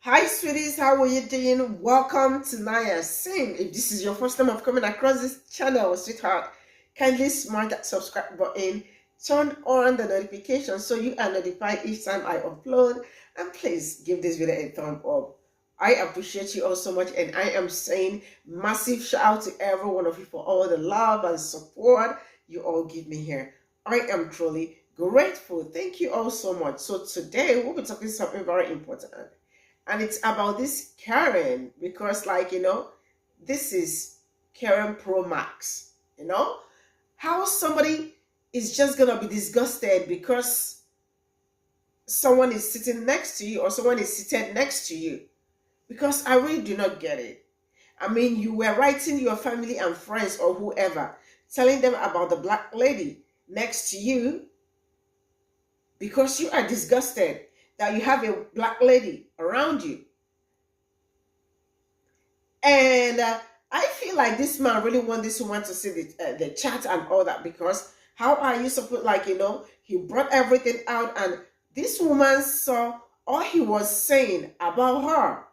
Hi, sweeties. How are you doing? Welcome to Naya Sing. If this is your first time of coming across this channel, sweetheart, kindly smash that subscribe button, turn on the notification so you are notified each time I upload, and please give this video a thumb up. I appreciate you all so much, and I am saying massive shout out to every one of you for all the love and support you all give me here. I am truly grateful. Thank you all so much. So today we'll be talking something very important. And it's about this Karen because, this is Karen Pro Max. How somebody is just gonna be disgusted because someone is sitting next to you or someone is seated next to you. Because I really do not get it. I mean, you were writing your family and friends or whoever, telling them about the black lady next to you because you are disgusted that you have a black lady around you. And I feel like this man really want this woman to see the chat and all that, because how are you supposed, he brought everything out and this woman saw all he was saying about her.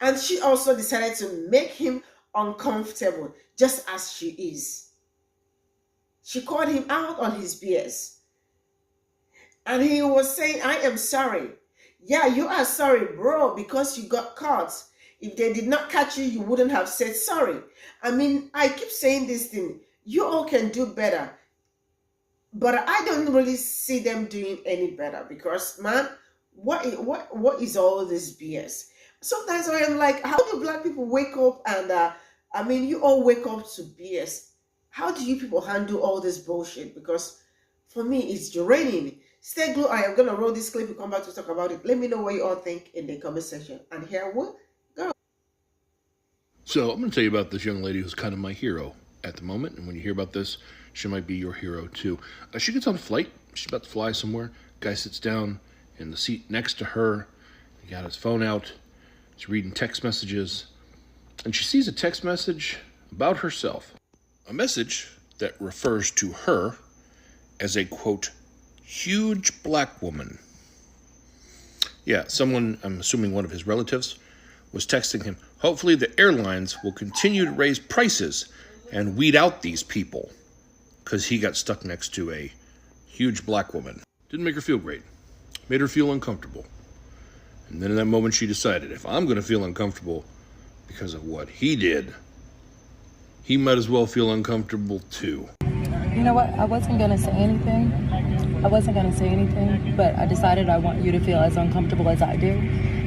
And she also decided to make him uncomfortable just as she is. She called him out on his BS. And he was saying, I am sorry. Yeah, you are sorry, bro, because you got caught. If they did not catch you, you wouldn't have said sorry. I mean, I keep saying this thing. You all can do better. But I don't really see them doing any better because, man, what is all this BS? Sometimes I am like, how do black people wake up and, you all wake up to BS. How do you people handle all this bullshit? Because for me, it's draining. Stay glued. I am going to roll this clip and come back to talk about it. Let me know what you all think in the comment section. And here we go. So I'm going to tell you about this young lady who's kind of my hero at the moment. And when you hear about this, she might be your hero too. She gets on a flight. She's about to fly somewhere. Guy sits down in the seat next to her. He got his phone out. He's reading text messages. And she sees a text message about herself. A message that refers to her as a, quote, huge black woman. Yeah, someone, I'm assuming one of his relatives, was texting him, hopefully the airlines will continue to raise prices and weed out these people, because he got stuck next to a huge black woman. Didn't make her feel great. Made her feel uncomfortable. And then in that moment she decided, if I'm going to feel uncomfortable because of what he did, he might as well feel uncomfortable too. You know what? I wasn't going to say anything. But I decided I want you to feel as uncomfortable as I do.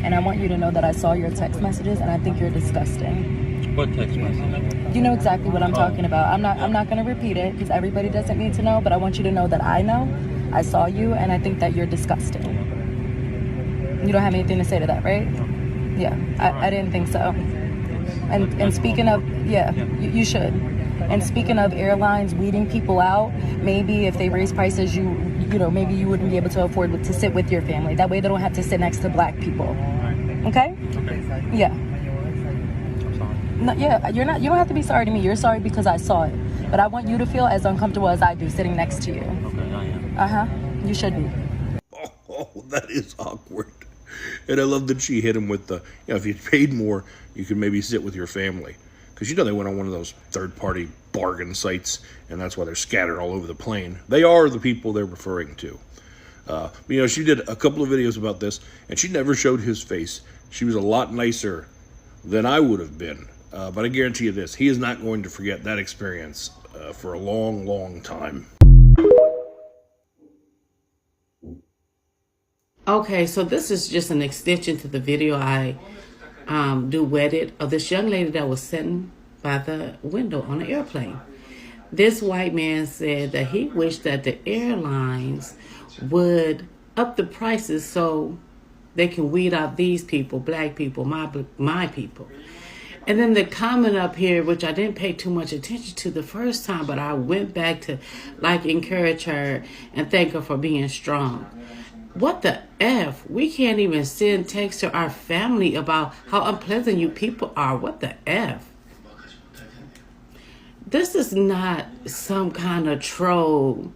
And I want you to know that I saw your text messages and I think you're disgusting. What text message? You know exactly what I'm talking about. I'm not going to repeat it because everybody doesn't need to know, but I want you to know that I know. I saw you and I think that you're disgusting. You don't have anything to say to that, right? Yeah, I didn't think so. And speaking of, you should. And speaking of airlines weeding people out, maybe if they raise prices, maybe you wouldn't be able to afford to sit with your family. That way they don't have to sit next to black people. Okay? Okay. Yeah. I'm sorry. No, yeah, you don't have to be sorry to me. You're sorry because I saw it. But I want you to feel as uncomfortable as I do sitting next to you. Okay, I am. Uh-huh. You should be. Oh, that is awkward. And I love that she hit him with the, if you paid more, you could maybe sit with your family. Because they went on one of those third-party bargain sites, and that's why they're scattered all over the plane. They are the people they're referring to. She did a couple of videos about this, and she never showed his face. She was a lot nicer than I would have been. But I guarantee you this, he is not going to forget that experience for a long, long time. Okay, so this is just an extension to the video I duetted of this young lady that was sitting by the window on an airplane. This white man said that he wished that the airlines would up the prices so they can weed out these people, black people, my people. And then the comment up here, which I didn't pay too much attention to the first time, but I went back to encourage her and thank her for being strong. What the F? We can't even send text to our family about how unpleasant you people are. What the F? This is not some kind of troll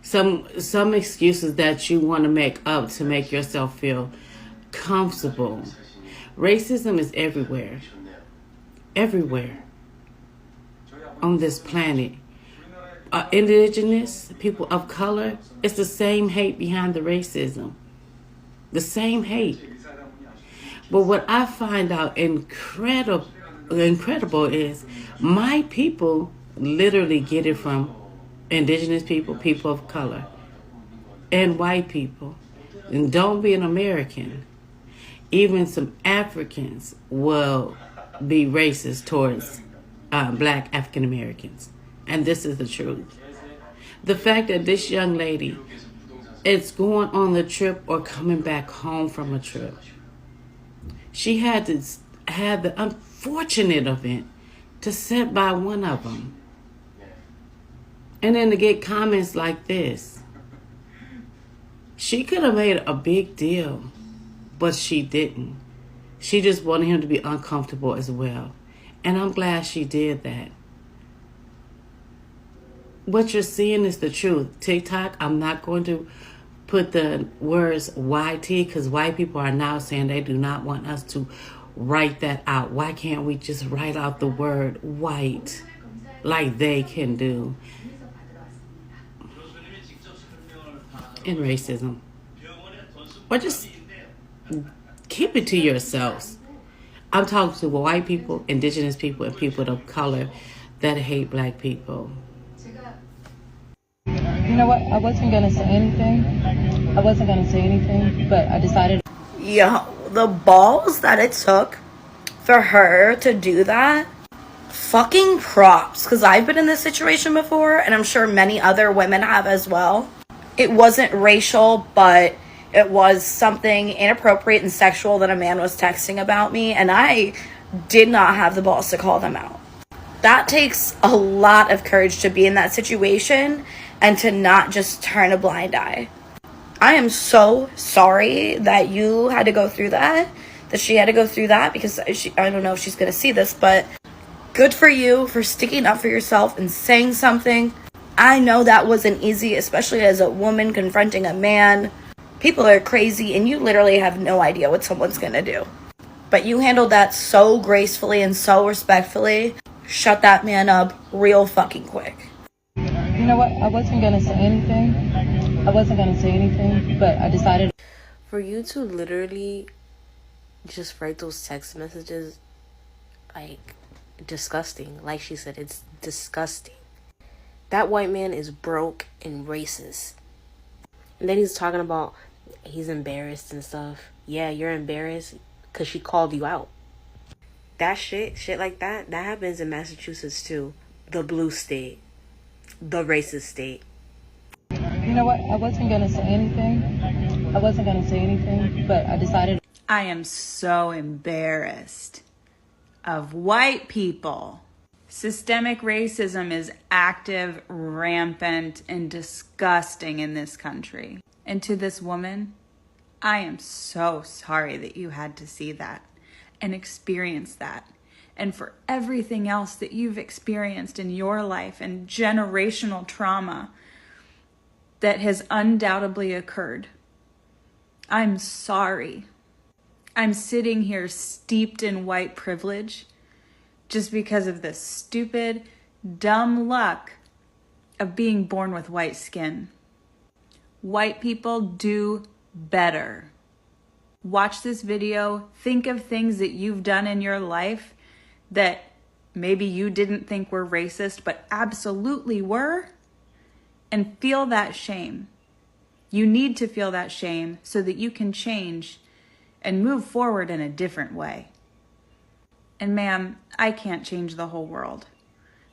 some excuses that you want to make up to make yourself feel comfortable. Racism is everywhere. Everywhere on this planet. Indigenous, people of color, it's the same hate behind the racism. The same hate. But what I find out incredible is my people literally get it from indigenous people, people of color, and white people. And don't be an American. Even some Africans will be racist towards black African Americans. And this is the truth. The fact that this young lady is going on the trip or coming back home from a trip, she had the unfortunate event to sit by one of them. And then to get comments like this. She could have made a big deal, but she didn't. She just wanted him to be uncomfortable as well. And I'm glad she did that. What you're seeing is the truth. TikTok, I'm not going to put the words YT because white people are now saying they do not want us to write that out. Why can't we just write out the word white like they can do? In racism. Or just keep it to yourselves. I'm talking to white people, indigenous people, and people of color that hate black people. You know what? I wasn't gonna say anything, but I decided. Yo, the balls that it took for her to do that, fucking props. Because I've been in this situation before, and I'm sure many other women have as well. It wasn't racial, but it was something inappropriate and sexual that a man was texting about me, and I did not have the balls to call them out. That takes a lot of courage to be in that situation and to not just turn a blind eye. I am so sorry that you had to go through that she had to go through that, because I don't know if she's going to see this, but good for you for sticking up for yourself and saying something. I know that wasn't easy, especially as a woman confronting a man. People are crazy, and you literally have no idea what someone's going to do. But you handled that so gracefully and so respectfully. Shut that man up real fucking quick. You know what? I wasn't gonna say anything, but I decided. For you to literally just write those text messages, like, disgusting. Like she said, it's disgusting. That white man is broke and racist. And then he's talking about he's embarrassed and stuff. Yeah, you're embarrassed because she called you out. That shit like that happens in Massachusetts too. The blue state. The racist state. You know what? I wasn't gonna say anything, but I decided. I am so embarrassed of white people. Systemic racism is active, rampant, and disgusting in this country. And to this woman, I am so sorry that you had to see that and experience that. And for everything else that you've experienced in your life and generational trauma that has undoubtedly occurred. I'm sorry. I'm sitting here steeped in white privilege just because of the stupid, dumb luck of being born with white skin. White people do better. Watch this video. Think of things that you've done in your life that maybe you didn't think were racist, but absolutely were, and feel that shame. You need to feel that shame so that you can change and move forward in a different way. And ma'am, I can't change the whole world.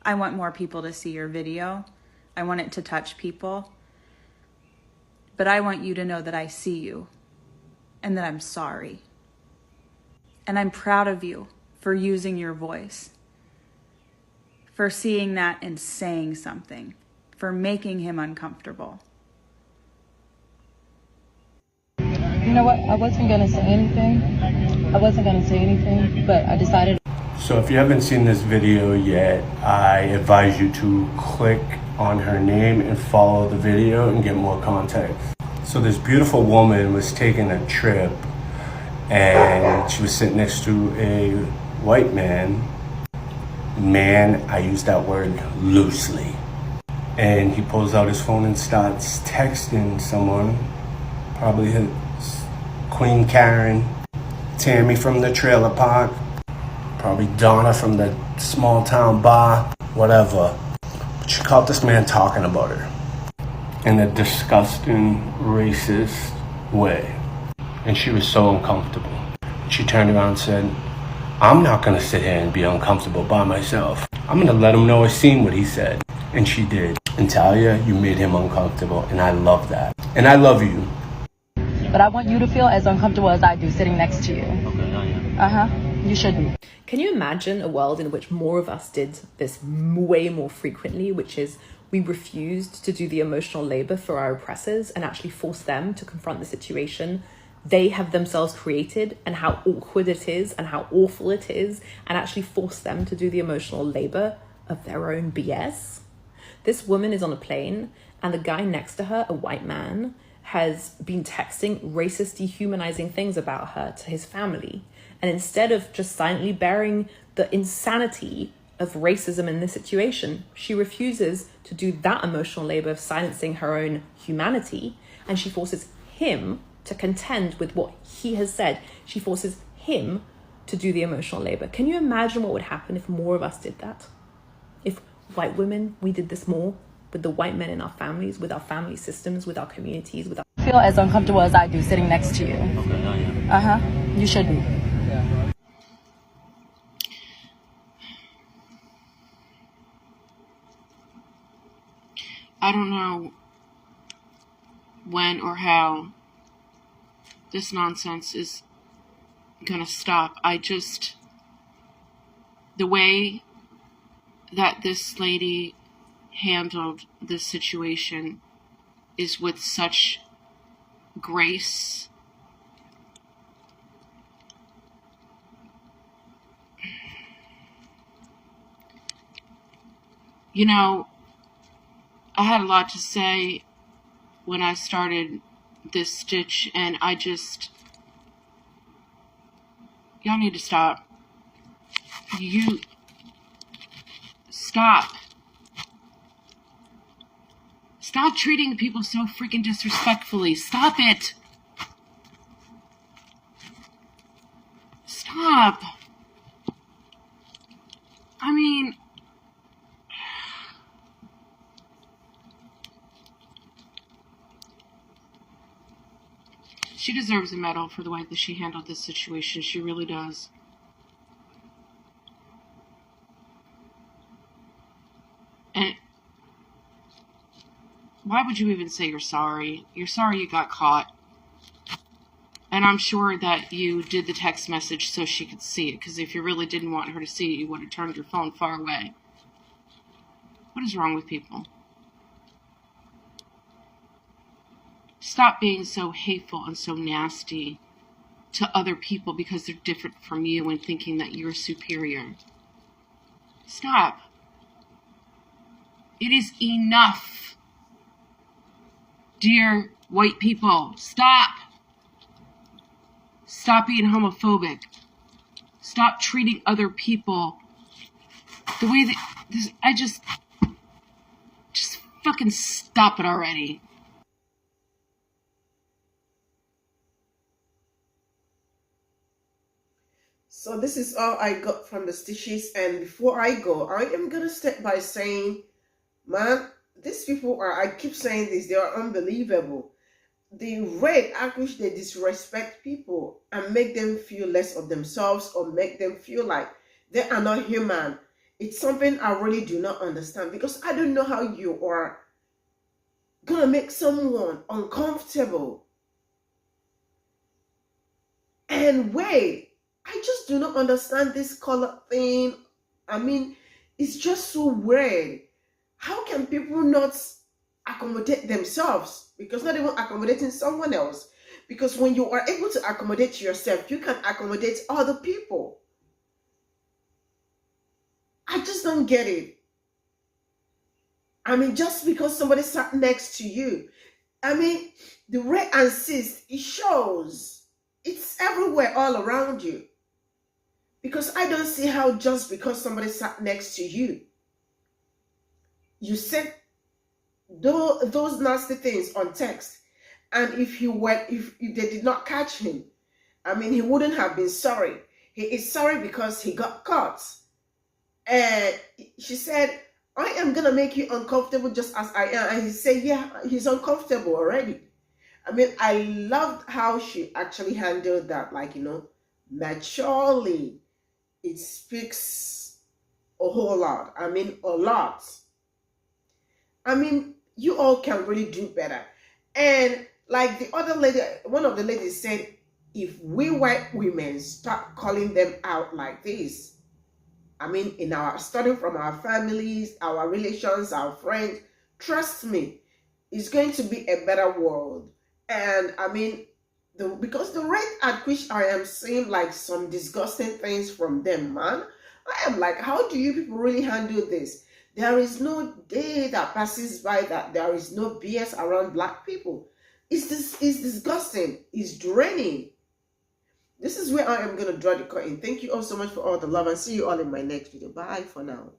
I want more people to see your video. I want it to touch people. But I want you to know that I see you and that I'm sorry. And I'm proud of you for using your voice, for seeing that and saying something, for making him uncomfortable. You know what? I wasn't gonna say anything, but I decided. So if you haven't seen this video yet, I advise you to click on her name and follow the video and get more context. So this beautiful woman was taking a trip and she was sitting next to a white man. Man, I use that word loosely. And he pulls out his phone and starts texting someone, probably his Queen Karen, Tammy from the trailer park, probably Donna from the small town bar, whatever. But she caught this man talking about her in a disgusting, racist way. And she was so uncomfortable. She turned around and said, I'm not gonna sit here and be uncomfortable by myself. I'm gonna let him know I seen what he said. And she did. And Talia, you made him uncomfortable, and I love that. And I love you. But I want you to feel as uncomfortable as I do sitting next to you. Okay, I am. You shouldn't. Can you imagine a world in which more of us did this way more frequently, which is we refused to do the emotional labor for our oppressors and actually force them to confront the situation they have themselves created and how awkward it is and how awful it is, and actually force them to do the emotional labor of their own BS? This woman is on a plane and the guy next to her, a white man, has been texting racist, dehumanizing things about her to his family. And instead of just silently bearing the insanity of racism in this situation, she refuses to do that emotional labor of silencing her own humanity, and she forces him to contend with what he has said. She forces him to do the emotional labor. Can you imagine what would happen if more of us did that? If white women, we did this more with the white men in our families, with our family systems, with our communities, with our... Feel as uncomfortable as I do sitting next to you. Okay, I am. You shouldn't. I don't know when or how this nonsense is gonna stop. The way that this lady handled this situation is with such grace. You know, I had a lot to say when I started this stitch, and y'all need to stop. You stop. Stop treating people so freaking disrespectfully. Stop it. Stop. I mean, she deserves a medal for the way that she handled this situation. She really does. And why would you even say you're sorry? You're sorry you got caught. And I'm sure that you did the text message so she could see it, because if you really didn't want her to see it, you would have turned your phone far away. What is wrong with people? Stop being so hateful and so nasty to other people because they're different from you and thinking that you're superior. Stop. It is enough. Dear white people, stop. Stop being homophobic. Stop treating other people the way that just fucking stop it already. So this is all I got from the stitches, and before I go, I am gonna start by saying, man, these people are, I keep saying this, they are unbelievable. The rate at which they disrespect people and make them feel less of themselves or make them feel like they are not human, it's something I really do not understand, because I don't know how you are gonna make someone uncomfortable. And wait, I just do not understand this color thing. I mean, it's just so weird. How can people not accommodate themselves? Because not even accommodating someone else. Because when you are able to accommodate yourself, you can accommodate other people. I just don't get it. I mean, just because somebody sat next to you. I mean, the rate and cyst, it shows. It's everywhere, all around you. Because I don't see how just because somebody sat next to you, you said those nasty things on text. And if they did not catch him, I mean, he wouldn't have been sorry. He is sorry because he got caught. And she said, I am going to make you uncomfortable just as I am. And he said, yeah, he's uncomfortable already. I mean, I loved how she actually handled that, like, maturely. It speaks a whole lot. I mean, a lot. I mean, you all can really do better. And like the other lady, one of the ladies said, if we white women start calling them out like this, I mean, starting from our families, our relations, our friends, trust me, it's going to be a better world. And I mean, because the rate at which I am seeing like some disgusting things from them, man, I am like, how do you people really handle this? There is no day that passes by that there is no BS around Black people. It's disgusting. It's draining. This is where I am going to draw the curtain. Thank you all so much for all the love, and see you all in my next video. Bye for now.